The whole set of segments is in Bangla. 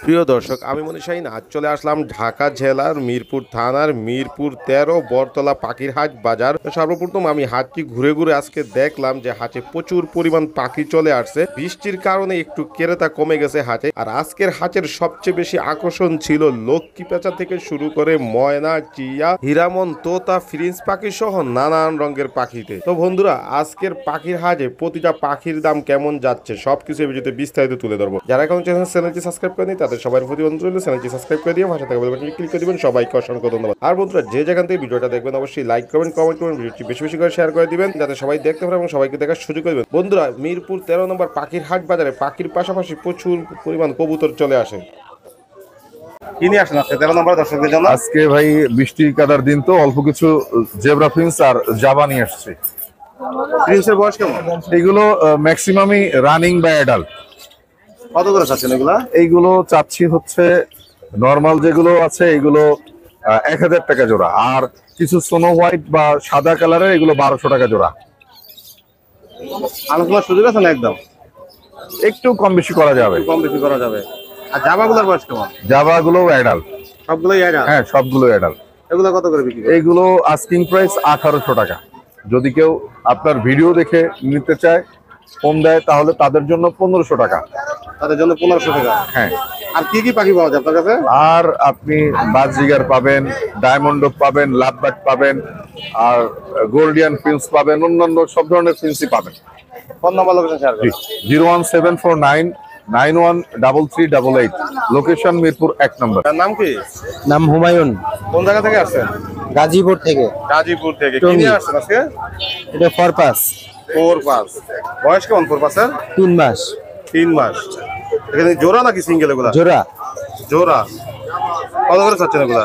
প্রিয় দর্শক, আমি মনীষ শাহীন। আজ চলে আসলাম ঢাকা জেলার মিরপুর থানার মিরপুর 13 বরতলা পাখির হাট বাজার। সর্বপ্রথম আমি হাটটি ঘুরে ঘুরে আজকে দেখলাম যে হাটে প্রচুর পরিমাণ পাখি চলে আসছে। বৃষ্টির কারণে একটু ক্রেতা কমে গেছে হাটে। আর আজকের হাটের সবচেয়ে বেশি আকর্ষণ ছিল লক্ষ্মী পেঁচা থেকে শুরু করে ময়না, টিয়া, হিরামন, তোতা, ফ্রিন্স পাখি সহ নানান রঙের পাখিতে। তো বন্ধুরা, আজকের পাখির হাটে প্রতিটা পাখির দাম কেমন যাচ্ছে সবকিছু এই ভিডিওতে বিস্তারিত তুলে ধরবো। যারা এখন চ্যানেলটি সাবস্ক্রাইব করেনি তাদের সবার প্রতি অনুরোধ রইল, চ্যানেলটি সাবস্ক্রাইব করে দিয়ে ভাষা থেকে বেল বাটনে ক্লিক করে দিবেন। সবাইকে অসংখ্য ধন্যবাদ। আর বন্ধুরা, যে যেখান থেকে ভিডিওটা দেখবেন অবশ্যই লাইক করবেন, কমেন্ট করবেন, ভিডিওটি বেশি বেশি করে শেয়ার করে দিবেন যাতে সবাই দেখতে পারে এবং সবাইকে দেখার সুযোগ করে দেবেন। বন্ধুরা, মিরপুর 13 নম্বর পাখির হাট বাজারে পাখির পাশাপাশি প্রচুর পরিমাণ কবুতর চলে আসে। কিনে আসেন আজকে 13 নম্বর দর্শকদের জন্য। আজকে ভাই বৃষ্টি কাদার দিন তো অল্প কিছু জেব্রা প্রিন্স আর জাভা নিয়ে আসছে। প্রিন্সের বয়স কেমন? এইগুলো ম্যাক্সিমামই রানিং বা অ্যাডাল্ট। কত করে চাচ্ছেন এগুলা? এইগুলো চাচ্ছি হচ্ছে নর্মাল যেগুলো আছে এগুলো 1000 টাকা জোড়া, আর কিছু স্নো হোয়াইট বা সাদা কালারের এগুলো 1200 টাকা জোড়া। আলোচনার সুযোগ আছে না? একদম একটু কম বেশি করা যাবে। কম বেশি করা যাবে। আর জাভাগুলোর বয়স কেমন? জাভা গুলো অ্যাডাল্ট। সবগুলোই অ্যাডাল্ট? হ্যাঁ, সবগুলো অ্যাডাল্ট। এগুলো কত করে বিক্রি করেন? এইগুলো আস্কিং প্রাইস 1800 টাকা। যদি কেউ আপনার ভিডিও দেখে নিতে চায়, ফোন দেয়, তাহলে তাদের জন্য 1500 টাকা। তাদের জন্য 1500 টাকা। হ্যাঁ। আর কি কি পাখি পাওয়া যায় আপনার কাছে? আর আপনি বাজরিগার পাবেন, ডায়মন্ড পাবেন, লাভবার্ড পাবেন, আর গোল্ডিয়ান প্রিন্স পাবেন, অন্যান্য সব ধরনের প্রিন্সই পাবেন। ফোন নাম্বার লোকেশন শেয়ার করুন। 01749913388। লোকেশন মিরপুর 1 নম্বর। তার নাম কি? নাম হুমায়ুন, কোন জায়গা থেকে আসছেন? গাজীপুর থেকে। গাজীপুর থেকে। কি টঙ্গী। নিয়ে আসছেন আজকে? এটা ফরপাস, 4 পাস। বয়স কেমন 4 পাসের? 3 মাস 3 মাস। এখানে জোড়া নাকি সিঙ্গেল এগুলা? জোড়া। জোড়া। কত করে চাচ্ছেন এগুলা?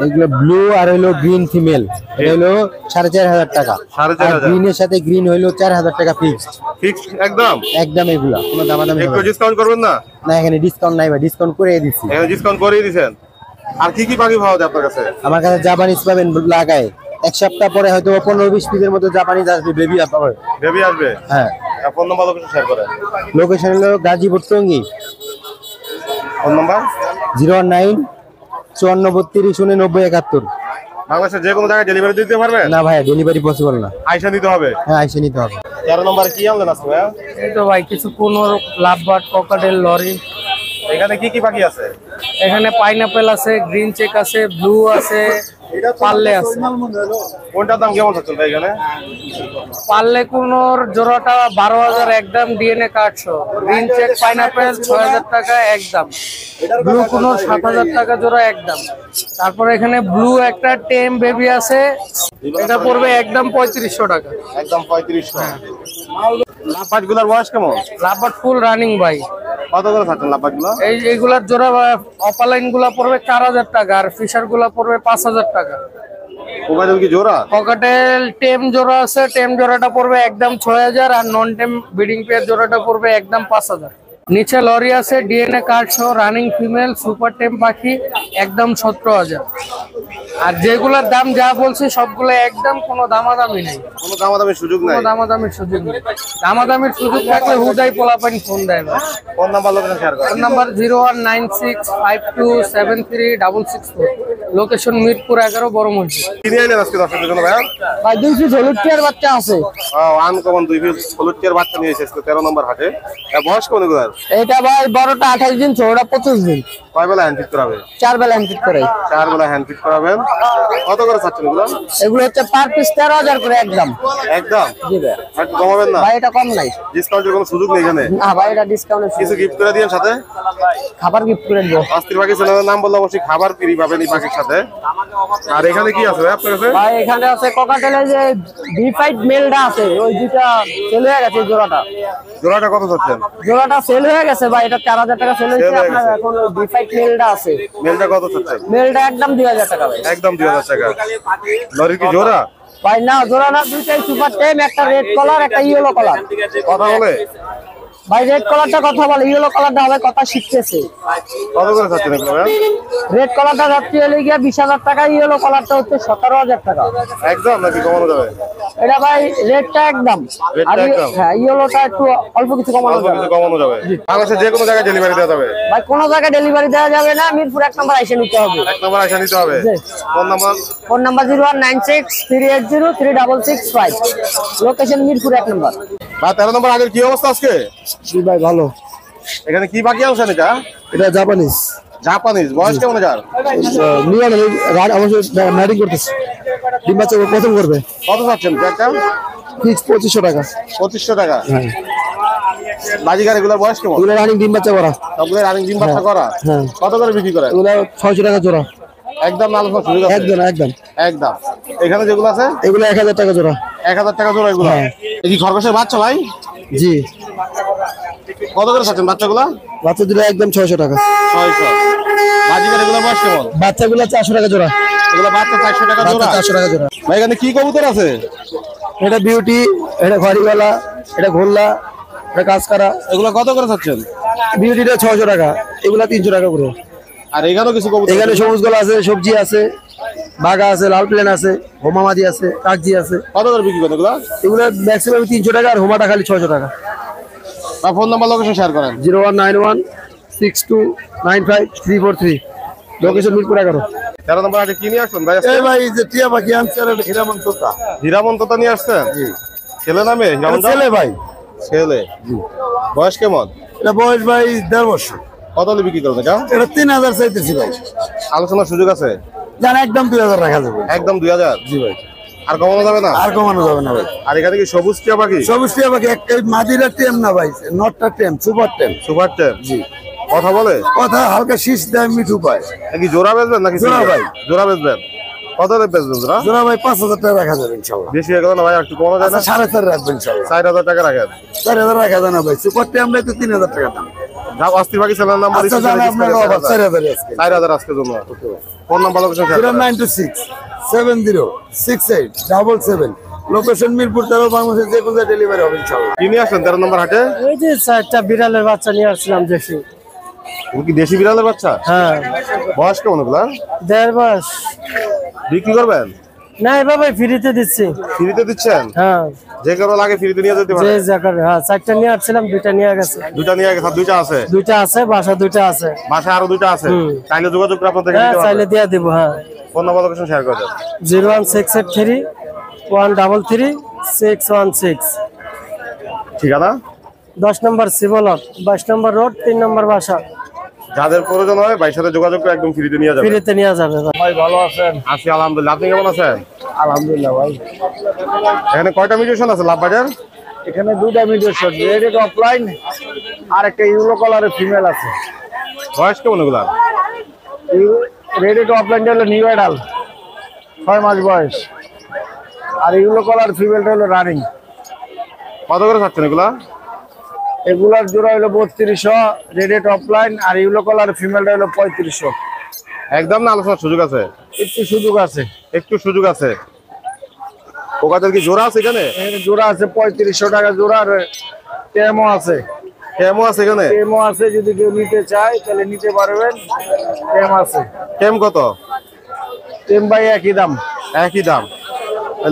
এগুলো ব্লু আর হলো গ্রিন ফিমেল। এটা হলো 4500 টাকা। 4500 গ্রিনের সাথে গ্রিন হলো 4000 টাকা ফিক্সড। ফিক্সড একদম? একদম এগুলা কোনো দামাদামি হবে একটু না। ডিসকাউন্ট করবেন না? না, এখানে ডিসকাউন্ট নাই ভাই, ডিসকাউন্ট করে দিচ্ছি। এখানে ডিসকাউন্ট করেই দিবেন। আর কি কি পাখি পাওয়া যায় আপনার কাছে? আমার কাছে জাপানিজ পাবেন লাগায়। এক সপ্তাহ পরে হয়তো 15-20 পিসের মতো জাপানিজ আসবে, বেবি পাবে। বেবি আসবে? হ্যাঁ। ফোন নাম্বার লোকেশন শেয়ার করেন। লোকেশন হলো গাজীপুর টঙ্গী। Phone number 019-5432-9071। বাংলাদেশের যে কোনো জায়গায় ডেলিভারি দিতে পারবেন? না ভাই, ডেলিভারি পসিবল না। আইসা দিতে হবে? হ্যাঁ, আইসে নিতে হবে। 13 নম্বরে কি আনলেন আজকে ভাইয়া? এই তো ভাই কিছু কোনো লাভবার্ড, ককাটেল, লরি। এখানে কি কি পাখি আছে? এখানে পাইনাপেল আছে, গ্রিন চেক আছে, ব্লু আছে, পার্লে আছে। কোনটার দাম কেমন হচ্ছে ভাই এখানে? পার্লে কোনোর জোড়াটা 12,000 একদম, ডিএনএ কার্ড সহ। গ্রিন চেক পাইনাপেল 6,000 টাকা একদম। ব্লু কোনোর 7,000 টাকা জোড়া একদম। তারপর এখানে ব্লু একটা টেম বেবি আছে, এটা পড়বে একদম 3500 টাকা। একদম 3500। লাভবার্ডগুলোর বয়স কেমন? লাভবার্ড ফুল রানিং ভাই। কত করে থাকছেন লাভবার্ডগুলো? এইগুলার জোড়া অপালাইন গুলা পড়বে 4000 টাকা, আর ফিশার গুলা পড়বে 5000 টাকা। কোকাটেল কি জোড়া? ককাটেল টেম জোড়া আছে, টেম জোড়াটা পড়বে একদম 6000, আর নন টেম ব্রিডিং পেয়ার জোড়াটা পড়বে একদম 5000। নিচে লরি আছে, ডিএনএ কার্ড সহ, রানিং ফিমেল সুপার টেম পাখি একদম 17000। আর যেগুলোর দাম যা বলছি সবগুলো একদম, কোনো দামাদামি নেই। কোনো দামাদামির সুযোগ নাই? কোনো দামাদামির সুযোগ নেই। দামাদামির সুযোগ থাকলে হুদাই পোলাপাইন ফোন দেয় না। ফোন নাম্বার লোকেশন শেয়ার করেন। Phone number 01965273664। লোকেশন মিরপুর 11 বড় মসজিদ। কিনে আইলেন আজকে দর্শকদের জন্য ভাইয়া? ভাই 2 পিস হলুদ টিয়ার বাচ্চা আছে। আনকমন 2 পিস হলুদ টিয়ার বাচ্চা নিয়ে এসেছে 13 নম্বর হাটে। বয়স কেমন এগুলার? এটা ভাই বড়টা 28 দিন, ছোটটা 25 দিন। কয় বেলা হ্যান্ড ফিট করাবে? 4 বেলা হ্যান্ড ফিট করে। 4 বেলা হ্যান্ড ফিট করাবেন। কত করে চাচ্ছেন এগুলো? এগুলো হচ্ছে পার পিস 13000 করে একদম। একদম? জি ভাই। একটু কমাবেন না? ভাই এটা কম নাই। ডিসকাউন্টের কোনো সুযোগ নেই এখানে? না ভাই, এটা ডিসকাউন্ট আছে। কিছু গিফট করে দিয়েন সাথে? খাবার গিফট করে দেব। অস্থির পাখি চ্যানেলের নাম বললে অবশ্যই খাবার ফ্রি পাবেন এই পাখির সাথে। আর এখানে কি আছে ভাই আপনার কাছে? ভাই এখানে আছে ককাটেলের যে বি5 মেলটা আছে, ওই দুটা সেল হয়ে গেছে। জোড়াটা জোড়াটা কত চাচ্ছেন? জোড়াটা সেল হয়ে গেছে ভাই, এটা 4000 টাকা সেল হয়েছে। Sell হয়ে আপনার গেছে। এখন ওই বি5 মেলটা আছে, মেলটা কত চাচ্ছেন? মেলটা একদম 2000 টাকা ভাই। একদম 2000 টাকা। লরির কি জোড়া? ভাই না, জোড়া না, দুইটাই সুপার টেম, একটা রেড কলার একটা ইয়েলো কলার। কথা বলে? ভাই রেড কালারটা কথা বলে, ইয়েলো কালারটা হবে কথা শিখতেছে। কত করে চাচ্ছেন এগুলো ভাই? রেড কালারটা যাচ্ছে হলে গিয়া 20,000 টাকা, ইয়েলো কালারটা হচ্ছে 17,000 টাকা। একদম নাকি কমানো যাবে? এটা ভাই রেডটা একদম, রেডটা আর একদম? হ্যাঁ ইয়েলোটা একটু অল্প কিছু কমানো অল্প যাবে। কিছু কমানো যাবে। বাংলাদেশে যে কোনো জায়গায় ডেলিভারি দেওয়া যাবে? ভাই কোনো জায়গায় ডেলিভারি দেওয়া যাবে না, মিরপুর 1 নম্বর এসে নিতে হবে। 1 নম্বর আসা নিতে হবে। জি। Phone number? Phone number 0196380365, location Mirpur 1 number. বা 13 নম্বর আগের কি অবস্থা আজকে? জি ভাই ভালো। এখানে কি বাকি আনছেন এটা? এটা জাপানিজ জাপানিজ, বয়স কেমন এটার? নিয়ে অবশ্যই ম্যারিং করতেছে। ডিম বাচ্চা প্রথম করবে। কত চাচ্ছেন একটা? ফিক্স 2500 টাকা। 2500 টাকা। হ্যাঁ বাজিগার এগুলোর বয়স কেমন? এগুলো রানিং ডিম বাচ্চা করা। সবগুলো রানিং ডিম বাচ্চা করা? হ্যাঁ। কত করে বিক্রি করেন? এগুলো 600 টাকা জোড়া। একদম আলোচনা শুরু আছে? একদম একদম। একদম। এখানে যেগুলো আছে এগুলো 1000 টাকা জোড়া। 1000 টাকা জোড়া এগুলো? হ্যাঁ। এই কি খরগোশের বাচ্চা ভাই? জি। কত করে চাচ্ছেন বাচ্চাগুলো? বাচ্চা দিলে একদম 600 টাকা। 600। বাজিগার এগুলো বয়স কেমন? বাচ্চাগুলো 400 টাকা জোড়া। এগুলো বাচ্চা 400 টাকা জোড়া? 400 টাকা জোড়া। ভাই এখানে কি কবুতর আছে? এটা বিউটি, এটা ঘড়িওয়ালা, এটা ঘোল্লা, এটা কাজকারা। এগুলো কত করে চাচ্ছেন? বিউটিটা 600 টাকা, এগুলা 300 টাকা করে। আর এখানেও কিছু কবুতর? এখানে সবুজ গলা আছে, সবজি আছে, বাঘা আছে, লাল প্লেন আছে, হোমামাদি আছে, কাকজি আছে। কত করে বিক্রি করেন এগুলো? এগুলো ম্যাক্সিমাম 300 টাকা, আর হোমাটা খালি 600 টাকা। বা ফোন নাম্বার লোকেশন শেয়ার করেন। 019162953343, লোকেশন মিরপুর 11। 13 নম্বর আগে কি নিয়ে আসছেন ভাই? আজকে ভাই যে টিয়া পাখি আনছে আর হিরামন তোতা। হীরামন্ততা নিয়ে আসছেন? ছেলে নামে হীরামন্ত? ছেলে ভাই। ছেলে। বয়স কেমন? এটা বয়স ভাই 1.5 বছর। কত হলে বিক্রি করবেন এটা? এটা 3000 চাইতেছি ভাই। আলোচনার সুযোগ আছে? জান একদম 2000 রাখা যাবে। একদম 2000? জি ভাই। আর কমানো যাবে না? আর কমানো যাবে না ভাই। আর এখানে কি সবুজ টিয়া পাখি? সবুজ টিয়া পাখি একটা মাদিরা টেম না ভাই, নটটা tame, super tame. Super tape? জি। কথা বলে? কথা হালকা শীষ দেয়, মিঠু পায়। এ কি জোড়া বেচবেন নাকি জোড়া single? ভাই। জোড়া বেচবেন? কত হলে বেচবেন জোড়া? জোড়া ভাই 5000 টাকা রাখা যাবে ইনশাআল্লাহ। বেশি হয়ে গেল না ভাই, একটু কমানো যায় না? 4.5 রাখবেন ইনশাআল্লাহ। 4000 টাকা রাখেন। 4000 রাখা যায় না ভাই, সুপার টেম তো 3000 টাকা দাম। যা অস্থির পাখি চ্যানেল নাম্বার আচ্ছা জান আপনার অফার 4000 আজকে। 4000 আজকের জন্য। ফোন নাম্বার লোকেশন শেয়ার করেন। 0926707777, লোকেশন মিরপুর 13, বাংলাদেশের যে কোনো ডেলিভারি হবে ইনশাআল্লাহ। কি নিয়ে আসছেন 13 নম্বর হাটে? ওই যে 4টা বিড়ালের বাচ্চা নিয়ে আসছিলাম দেশি। ও কি দেশি বিড়ালের বাচ্চা? হ্যাঁ। বয়স কেমন এগুলা? 1.5 মাস। বিক্রি করবেন? না এবার ভাই ফ্রিতে দিচ্ছি। ফ্রিতে দিচ্ছেন? হ্ঁ, যে কারো লাগে ফ্রিতে নিয়ে যেতে যে পারেন? জায়গায় হ্যাঁ 4টা নিয়ে আসছিলাম, 2টা নিয়ে গেছে। দুইটা নিয়ে গেছে, আর দুইটা আছে? 2টা আছে, বাসা 2টা আছে। বাসায় আরো দুইটা আছে? চাইলে যোগাযোগ করে আপনাদের হ্যাঁ নিতে চাইলে পারবেন। দিয়ে দিব। হ্যাঁ। ফোন নাম্বার লোকেশন শেয়ার করে দেন। 01683133616, ঠিকানা? 10 নম্বর সিবলক, 22 নম্বর রোড, 3 নম্বর বাসা। যাদের প্রয়োজন হয় ভাইয়ের সাথে যোগাযোগ করে একদম ফ্রিতে নিয়ে যাবেন। ফ্রিতে নিয়ে যাবে ভাই। ভাই ভালো আছেন? আছি আলহামদুলিল্লাহ। আপনি কেমন আছেন? আলহামদুলিল্লাহ ভাই। এখানে কয়টা মিউটেশন আছে লাভ বাজার? এখানে দুইটা মিউটেশন, রেড অফলাইন আর একটা ইউলো কালারের ফিমেল আছে। বয়স কেমন এগুলা? রেড অফলাইনটা হলো নিউ অ্যাডাল, 6 মাস বয়স, আর ইউলো কালার ফিমেলটা হলো রানিং। কত করে চাচ্ছেন এগুলা? এগুলার জোড়া হলো 3200, রেড অফলাইন, আর ইউলো কালার ফিমেলটা হলো 3500। একদম না আলোচনার সুযোগ আছে? একটু সুযোগ আছে। একটু সুযোগ আছে। পোকাদের কি জোড়া আছে এখানে? এখানে জোড়া আছে 3500 টাকা জোড়া, আর টেমও আছে। কেমন আছে এখানে? টেমও আছে, যদি কেউ নিতে চায় তাহলে নিতে পারবেন। টেম আছে। কেম কত? টেম ভাই একই দাম, একই দাম।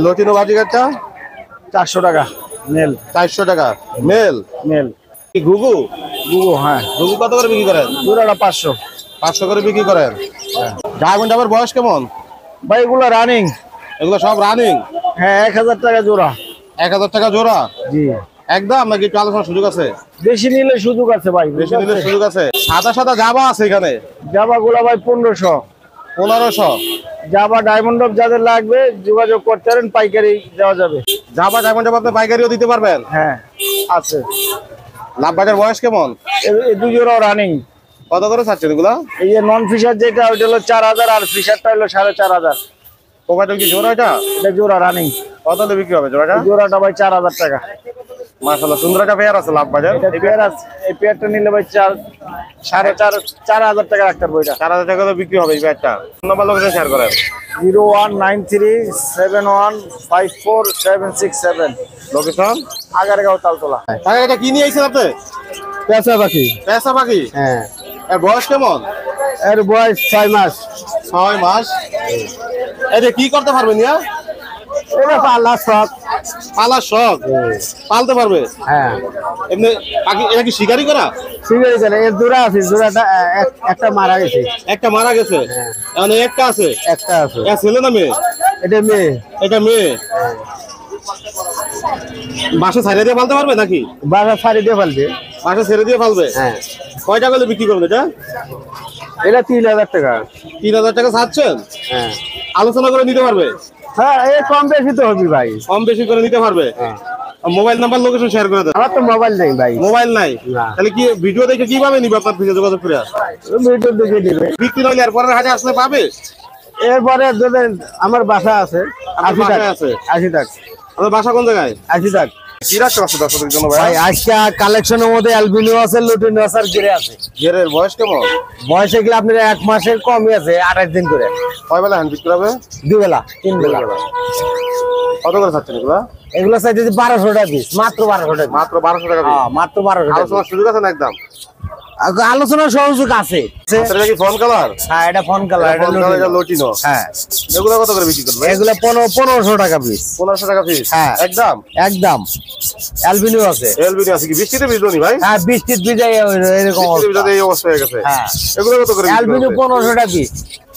লটিনো বাজিগারটা 400 টাকা মেল। 400 টাকা মেল। মেল কি ঘুঘু? গুগো, হ্যাঁ ঘুঘু কত করে বিক্রি করেন? জোড়াটা 500। 500 করে বিক্রি করেন। ডায়মন্ড আবার বয়স কেমন? ভাই এগুলো রানিং। এগুলো সব রানিং? হ্যাঁ 1000 টাকা জোড়া। 1000 টাকা জোড়া? জি। একদম নাকি একটু আলোচনার সুযোগ আছে? বেশি নিলে সুযোগ আছে ভাই। বেশি নিলে সুযোগ আছে। সাদা সাদা জাবা আছে এখানে? জাবা গুলা ভাই 1500। 1500? জাবা ডায়মন্ড অফ যাদের লাগবে যোগাযোগ করতে পারেন, পাইকারি দেওয়া যাবে। জাবা ডায়মন্ড আপনি পাইকারিও দিতে পারবেন? হ্যাঁ আছে। লাভ বাজার বয়স কেমন? এই দুই জোড়া রানিং। কত করে চাচ্ছেন এগুলা? এই যে নন ফিশার যেটা ওইটা হলো 4000, আর ফিশারটা হলো 4500। পোকাটেল কি জোড়া এটা? এটা জোড়া রানিং। কত হলে বিক্রি হবে জোড়াটা? জোড়াটা ভাই 4000 টাকা। মাশাআল্লাহ সুন্দর একটা পেয়ার আছে লাভ বাজার। এটা পেয়ার আছে, এই পেয়ারটা নিলে ভাই 4,500 টাকা রাখতে পারবো। এটা 4,000 টাকা তো বিক্রি হবে এই পেয়ারটা। ফোন নাম্বার লোকেশন শেয়ার করেন। 0193714767 লোকেশন আগারগাঁও তালতলা। টাকা এটা কি নিয়ে আইছেন আপনি? পেঁচা পাখি। পেশা পাখি। হ্যাঁ, এর বয়স কেমন? এর বয়স 6 মাস। 6 মাস। এটা কি করতে পারবেন ইয়া? এটা পাল্লা সব। পালার শখ, পালতে পারবে? হ্যাঁ, এমনি পাখি এটা কি শিকারি করা? সিঙ্গেল করে এর জোড়া আছে, জোড়াটা একটা মারা গেছে। একটা মারা গেছে, এখন একটা আছে। একটা আছে। এটা ছেলে না মেয়ে? এটা মেয়ে। এটা মেয়ে। বাসা ছেড়ে দিয়ে পালতে পারবে নাকি? বাসা ছাড়ি দিয়ে ফেলবে। বাসা ছেড়ে দিয়ে পালবে? হ্যাঁ। কয় টাকা করে বিক্রি করবেন এটা? এটা 3,000 টাকা। 3,000 টাকা চাচ্ছেন? হ্যাঁ, আলোচনা করে নিতে পারবে? হ্যাঁ, এই কম বেশি তো হবে ভাই। কম বেশি করে নিতে পারবে? হ্যাঁ। মোবাইল নাম্বার লোকেশন শেয়ার করে দেন। আমার তো মোবাইল নেই ভাই। মোবাইল নাই? না। তাহলে কি ভিডিও দেখে কিভাবে নিবে আপনার থেকে যোগাযোগ করে? ভিডিও দেখে দিবে। বিক্রি নইলে এরপরের হাটে আসলে পাবে? এরপরে ধরেন আমার বাসা আছে, আপনার 80 বাসায় টাকা আছে? 80 টাকা। আপনার বাসা কোন জায়গায়? 80 টাকা। কি রাখতে পারছো দর্শকদের জন্য ভাই ভাই? আজকে কালেকশনের মধ্যে অ্যালবিনো আছে, লুটিনো আছে আর গিরে আছে। ঘেরের বয়স কেমন? বয়সে গেলে আপনার 1 মাসের কমই আছে, 28 দিন করে। কয় বেলা হ্যান্ড বিক্রি হবে? 2 বেলা 3 বেলা। কত করে চাচ্ছেন এগুলা? এগুলো চাইতেছি 1200 টাকা পিস, মাত্র 1200 টাকা। মাত্র 1200 টাকা piece। হ্যাঁ, মাত্র 1200 টাকা। আলোচনার সুযোগ আছে না একদম? আলোচনার সহযোগ আছে। এটা কি ফোন কালার? হ্যাঁ, এটা ফোন কালার, এটা ফোন কালার, এটা লুটিনো। লটিনো। হ্যাঁ, এগুলা কত করে বিক্রি করবে? এগুলো 1500 টাকা পিস। 1500 টাকা পিস? হ্যাঁ। একদম? একদম। অ্যালবিনো আছে। এলবিডি আছে কি? বৃষ্টিতে ভিজলো নি ভাই? হ্যাঁ, বৃষ্টির ভিজাই এরকম বৃষ্টিতে অবস্থা। ভিজাতে এই অবস্থা হয়ে গেছে। হ্যাঁ। এগুলো কত করে বিক্রি অ্যালবিনো করবে? 1500 টাকা পিস।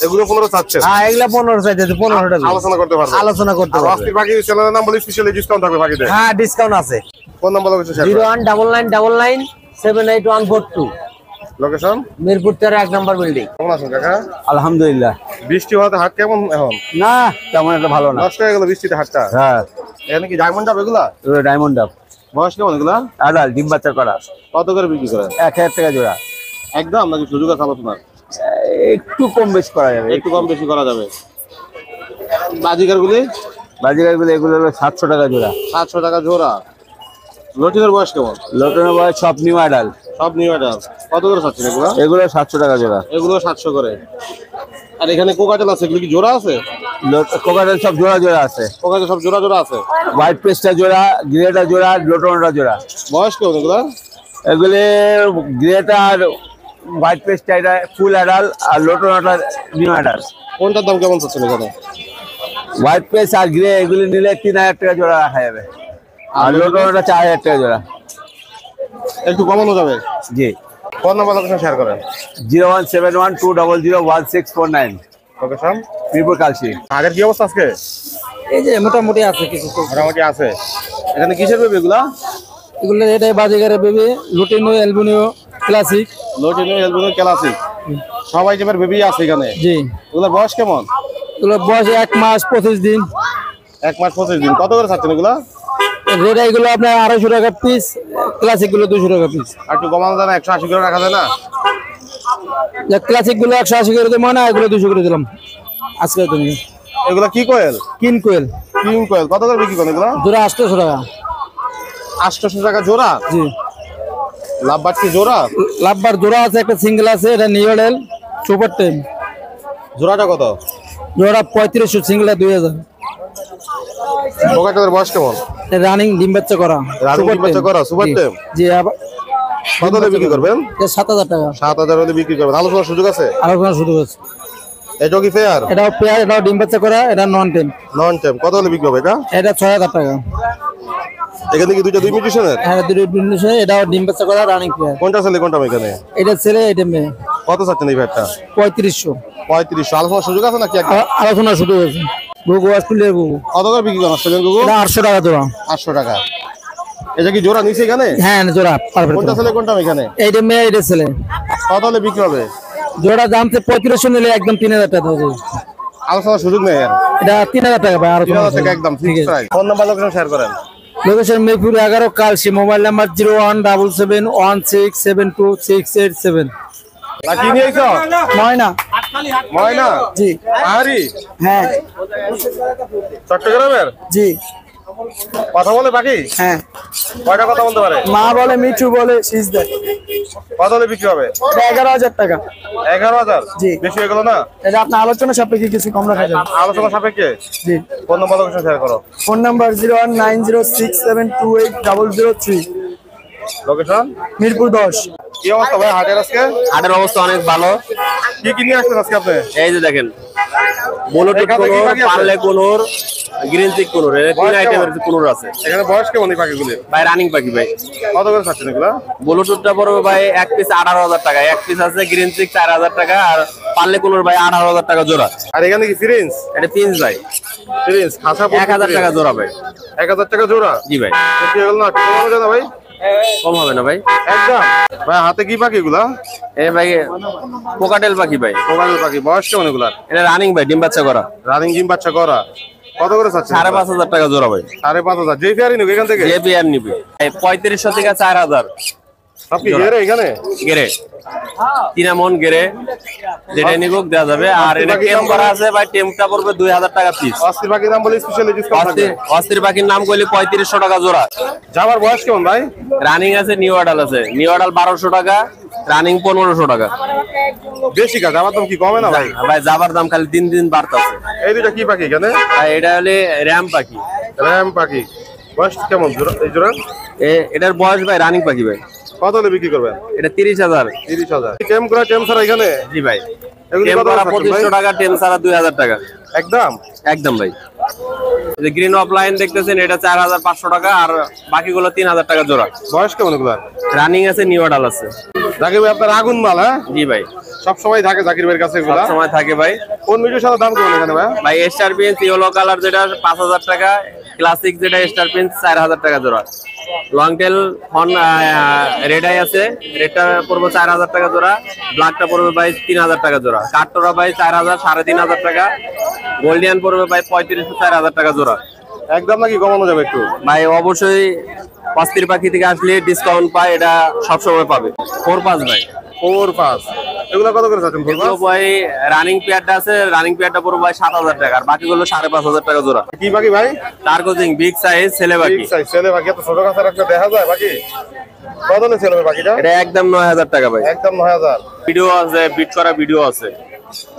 এগুলো 15 চাচ্ছেন? হ্যাঁ, এগুলা 1500 চাইতেছে, 1500 টাকা পিস। আলোচনা করতে পারবে? আলোচনা করতে আর পারবে। অস্থির পাখি চ্যানেলের নাম বলে স্পেশালি ডিসকাউন্ট থাকবে পাখিতে। হ্যাঁ, ডিসকাউন্ট আছে। ফোন নাম্বার লোকেশন শেয়ার করুন। 019999788142 লোকেশন? মিরপুর 13 1 নম্বর বিল্ডিং। কেমন আছেন কাকা? আলহামদুলিল্লাহ। বৃষ্টি হওয়াতে হাট কেমন এখন? না, তেমন একটা ভালো না। নষ্ট হয়ে গেল বৃষ্টিতে হাটটা। হ্যাঁ, এখানে কি ডায়মন্ড ডাব এগুলা? এগুলো ডায়মন্ড ডাব। বয়স কেমন এগুলা? আদাল ডিম বাচ্চা করা। কত করে বিক্রি করেন? 1000 টাকা জোড়া। একদম নাকি সুযোগ আছে আলোচনার? একটু কম বেশি করা যাবে। একটু কম বেশি করা যাবে। বাজিকার গুলি? বাজিগারগুলো এগুলো হলো 700 টাকা জোড়া। 700 টাকা জোড়া। লটিনের বয়স কেমন? লটনের বয়স সব নিউ আডাল। সব নিউ অ্যাডাল। কত করে চাচ্ছেন এগুলো? এগুলো 700 টাকা জোড়া। এগুলো 700 করে। আর এখানে কোকাটেল আছে, এগুলো কি জোড়া আছে? কোকাটেল সব জোড়া জোড়া আছে। কোকাটেল সব জোড়া জোড়া আছে। হোয়াইট পেস্টটা জোড়া, গ্রেটা জোড়া, লোটনটা জোড়া। বয়স কেমন এগুলো? এগুলি গ্রেটা আর হোয়াইট পেস্টটা এটা ফুল আডাল, আর লোটনটা নিউ আডাল। কোনটার দাম কেমন চাচ্ছেন এখানে? হোয়াইট পেস্ট আর গ্রে এগুলি নিলে 3000 টাকা জোড়া রাখা যাবে, আর লোটনটা 4000 টাকা জোড়া। একটু কমানো যাবে? জি। ফোন নাম্বার লোকেশন শেয়ার করেন। 01712001649 লোকেশন? মিরপুর কালসি। আগের কি অবস্থা আজকে? এই যে মোটামুটি আছে কিছু। মোটামুটি আছে। এখানে কিসের বেবি এগুলা? এগুলো এটাই বাজিগারের baby, lutino, albino, classic. Lutino, albino, classic সব আইটেমের বেবি আছে এখানে। জি। এগুলোর বয়স কেমন? এগুলো বয়স 1 মাস 25 দিন। 1 মাস 25 দিন। কত করে চাচ্ছেন এগুলা? রেড এগুলো আপনার 250 টাকা পিস, ক্লাসিক গুলো 200 টাকা পিস। আর একটু কমানো যায় না? 180 করে রাখা যায় না? ক্লাসিক গুলো 180 করে দিলাম, না এগুলো 200 করে দিলাম আজকে। তুমি এগুলা কি কোয়েল? কিন কোয়েল কিং কোয়েল কত করে বিক্রি করেন এগুলা? জোড়া 800 টাকা। 800 টাকা জোড়া? জি। লাভবাট কি জোড়া? লাভবার জোড়া আছে, একটা সিঙ্গেল আছে, এটা নিউ মডেল সুপার টেম। জোড়াটা কত? জোড়া 3500, সিঙ্গেল 2000। কোকাটেলের বয়স কেমন? রানিং ডিম বাচ্চা করা রানিং ডিম বাচ্চা করা সুপার টেম। জি। আবার কত হলে বিক্রি করবেন? 7000 টাকা। 7000 হলে বিক্রি করবেন। আলোচনার সুযোগ আছে? আলোচনা শুরু হচ্ছে। এটা কি ফেয়ার? এটাও পেয়ার, এটাও ডিম বাচ্চা করা, এটা নন টেম। নন টেম। কত হলে বিক্রি হবে এটা? এটা 6000 টাকা। এখানে কি দুইটা দুই মিউটেশনের? হ্যাঁ, দুটো ডিম, এটাও ডিম বাচ্চা করা, রানিং পেয়ার। কোনটা ছেলে কোনটা মেয়ে এখানে? এটা ছেলে, এটা মেয়ে। কত চাচ্ছেন এই ব্যাটটা? 3500। 3500। আলোচনার সুযোগ আছে নাকি? আলোচনা শুরু হয়েছে। গুগু অস্ট্রেলিয়ার গুগু, কত করে বিক্রি করেন অস্ট্রেলিয়ান গুগু? এটা 800 টাকা জোড়া। 800 টাকা। এটা কি জোড়া নিচে এখানে? হ্যাঁ, জোড়া পারফেক্ট। কোনটা ছেলে কোনটা মেয়ে এখানে? এইটা মেয়ে, এটা ছেলে। কত হলে বিক্রি হবে? জোড়া দাম 3500 নিলে একদম 3000 টাকা দেবো। আলোচনার সুযোগ নেই আর? এটা 3000 টাকা ভাই। 3000 টাকা একদম fix price. Phone number location share করেন। Location Mirpur 11 Kalshi. Mobile number 017716726887। আর কি নিয়ে আইছো? ময়না। ময়না? জি। আহারি? হ্যাঁ। চট্টগ্রামের? জি। কথা বলে বাকি? হ্যাঁ। কয়টা কথা বলতে পারে? মা বলে, মিঠু বলে, শীষ দেয়। কত হলে বিক্রি হবে? 11,000 টাকা। 11,000? জি। বেশি হয়ে গেল না? এটা আপনার আলোচনা সাপেক্ষে কিছু কম রাখা যাবে। আলোচনা সাপেক্ষে? জি। ফোন নাম্বার লোকেশন শেয়ার করো। Phone number 019067280003। লোকেশন মিরপুর 10। কি অবস্থা ভাই হাটের আজকে? হাটের অবস্থা অনেক ভালো। কি কি নিয়ে আসছেন আজকে আপনি? এই যে দেখেন, বুলেট এখানে কি কোনোর, পাখি আছে? পার্লে কোনোর, গ্রিন চিক কোনোর, এর তিন বয়স আইটেমের কেমন? কোনোর আছে। এখানে বয়স কেমন এই পাখিগুলি? ভাই রানিং পাখি ভাই। কত করে চাচ্ছেন এগুলা? ব্লুটুথটা পড়বে ভাই এক পিস 18,000 টাকা, এক পিস আছে গ্রিন চিক 4,000 টাকা, আর পার্লে কোনোর ভাই 18,000 টাকা জোড়া। আর এখানে কি ফ্রিন্স? এটা পিন্স ভাই, ফ্রিন্স খাসা 1,000 টাকা জোড়া ভাই। 1,000 টাকা জোড়া? জি ভাই, কি হলো না? কমানো যায় না ভাই? কম হবে না ভাই। একদম। ভাই হাতে কি পাখি এগুলা? এই ভাই কোকাটেল পাখি ভাই, মোবাইল পাখি। বয়স কেমন এগুলার? এটা রানিং ভাই, ডিম বাচ্চা করা। রানিং ডিম বাচ্চা করা। কত করে চাচ্ছেন? 5,500 টাকা জোড়া ভাই। 5,500। যেই ফেয়ারই নিব এখান থেকে? যে বিয়ার নিবি 3500 থেকে 4,000 সব কি গেরে এখানে? গেরে, তিনামন গেরে যেটা নিগুক দেওয়া যাবে। আর এটা টেম করা আছে ভাই, টেমটা পড়বে 2,000 টাকা পিস। অস্থির পাখির দাম বলে স্পেশালি ডিসকাউন্ট থাকবে। অস্থির পাখির নাম কইলে 3500 টাকা জোড়া। যাবার বয়স কেমন ভাই? রানিং আছে, নিউ আডাল আছে। নিউ আডাল 1,200 টাকা, রানিং 1,500 টাকা। বেশি কাজ, যাবার দাম কি কমে না ভাই? ভাই যাবার দাম খালি দিন দিন বাড়তেছে। এই দুইটা কি পাখি এখানে? ভাই এটা হলে র্যাম পাখি। র্যাম পাখি। বয়স কেমন জোড়া এই জোড়া? এটার বয়স ভাই রানিং পাখি ভাই। কত হলে বিক্রি করবেন? এটা 30,000। 30,000। টেম করা টেম ছাড়া এখানে? জি ভাই, এগুলি টেম কত করা করে 2500 টাকা, টেম ছাড়া 2,000 টাকা। একদম। একদম ভাই। এই যে গ্রিন অফ লাইন দেখতেছেন, এটা 4,500 টাকা, আর বাকিগুলো 3,000 টাকা জোড়া। বয়স কেমন এগুলার? রানিং আছে, নিউ আডাল আছে। জাকির ভাই আপনার আগুন মাল, হ্যাঁ? জি ভাই, সব সময় থাকে জাকির ভাইয়ের কাছে এগুলা। সব সময় থাকে ভাই। কোন মিটার সাথে দাম কেমন এখানে ভাই? ভাই স্টার পিন্স ইয়েলো কালার যেটা 5,000 টাকা, ক্লাসিক যেটা স্টার পিন্স 4,000 টাকা জোড়া। Long tail fawn red eye আছে, রেডটা পড়বে 4,000 টাকা জোড়া, ব্ল্যাকটা পড়বে ভাই 3,000 টাকা জোড়া, কাঠটোরা ভাই 4,000, 3,500 টাকা, গোল্ডিয়ান পড়বে ভাই 3500, 4,000 টাকা জোড়া। একদম নাকি কমানো যাবে একটু? ভাই অবশ্যই অস্থির পাখি থেকে আসলে ডিসকাউন্ট পায়, এটা সবসময় পাবে। 4-5 ভাই। 4-5। এগুলা কত করে চাচ্ছেন? এগুলো ভাই রানিং পেয়ারটা আছে, রানিং পেয়ারটা পড়বে ভাই 7,000 টাকা, আর বাকিগুলো 5,500 টাকা জোড়া। কি পাখি ভাই? টার্গোজিং বিগ সাইজ ছেলে পাখি। ঠিক সাইজ ছেলে পাখি। এত ছোট কাছে রাখলে দেখা যায় পাখি? কত হলে ছেলে পাখিটা? এটা একদম 9,000 টাকা ভাই। একদম 9,000। ভিডিও আছে, বিট করা ভিডিও আছে।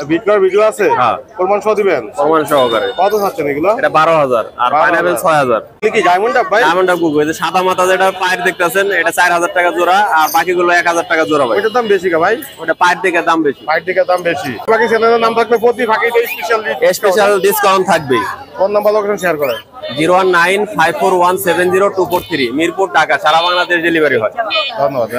বিট করার ভিডিও আছে? হ্যাঁ। প্রমাণ সহ দিবেন? প্রমাণ সহকারে। কত চাচ্ছেন এগুলো? এটা 12,000, আর 12,000 পাইনাপেল 6,000। কি কি ডায়মন্ড ডাব ভাই? ডায়মন্ড আপ গুগো, এই যে সাদা মাথা যেটা পায়ের দেখতেছেন, এটা 4,000 টাকা জোড়া, আর বাকিগুলো 1,000 টাকা জোড়া ভাই। ওইটার দাম বেশি কা ভাই? ওটা পায়ের দিকে দাম বেশি। পাইট থেকে দাম বেশি। বাকি চ্যানেলের নাম থাকলে প্রতি পাখিতে স্পেশাল স্পেশাল ডিসকাউন্ট থাকবে। ফোন নাম্বার লোকেশন শেয়ার করেন। 01954170243, মিরপুর, ঢাকা, সারা বাংলাদেশ ডেলিভারি হয়। ধন্যবাদ।